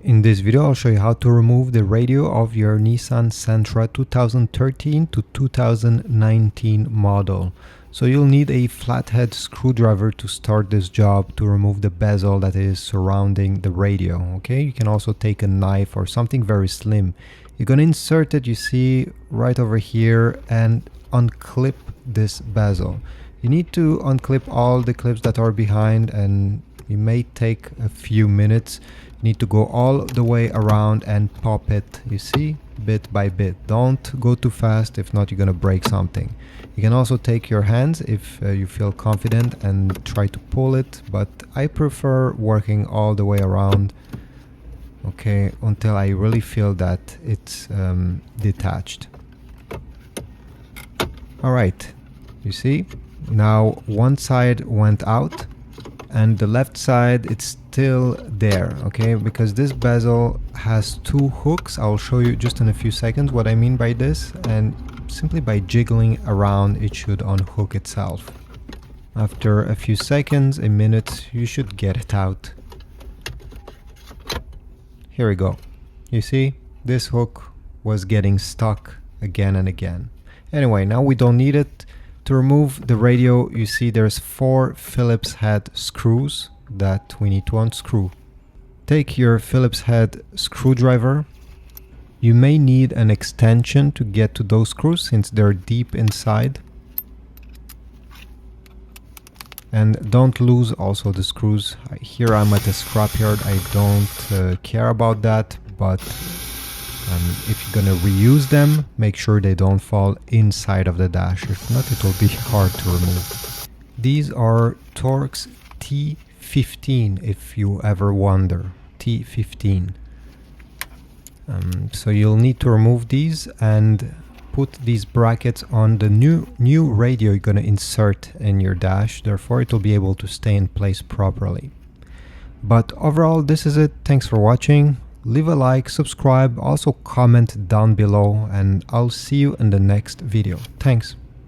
In this video, I'll show you how to remove the radio of your Nissan Sentra 2013 to 2019 model. So you'll need a flathead screwdriver to start this job to remove the bezel that is surrounding the radio. Okay, you can also take a knife or something very slim. You're gonna insert it, you see, right over here and unclip this bezel. You need to unclip all the clips that are behind, and it may take a few minutes. You need to go all the way around and pop it, you see, bit by bit. Don't go too fast, if not you're gonna break something. You can also take your hands if you feel confident and try to pull it, but I prefer working all the way around, okay, until I really feel that it's detached. Alright, you see, now one side went out and the left side it's still there, okay, because this bezel has two hooks. I'll show you just in a few seconds what I mean by this, and simply by jiggling around it should unhook itself. After a few seconds, a minute, you should get it out. Here we go. You see, this hook was getting stuck again and again. Anyway, now we don't need it. To remove the radio, you see there's 4 Phillips head screws that we need to unscrew. Take your Phillips head screwdriver. You may need an extension to get to those screws since they're deep inside. And don't lose also the screws. Here I'm at a scrapyard, I don't care about that, but if you're gonna reuse them, make sure they don't fall inside of the dash. If not, it will be hard to remove. These are Torx T15, if you ever wonder. T15. So you'll need to remove these and put these brackets on the new radio you're gonna insert in your dash. Therefore, it will be able to stay in place properly. But overall, this is it. Thanks for watching. Leave a like, subscribe, also comment down below, and I'll see you in the next video. Thanks.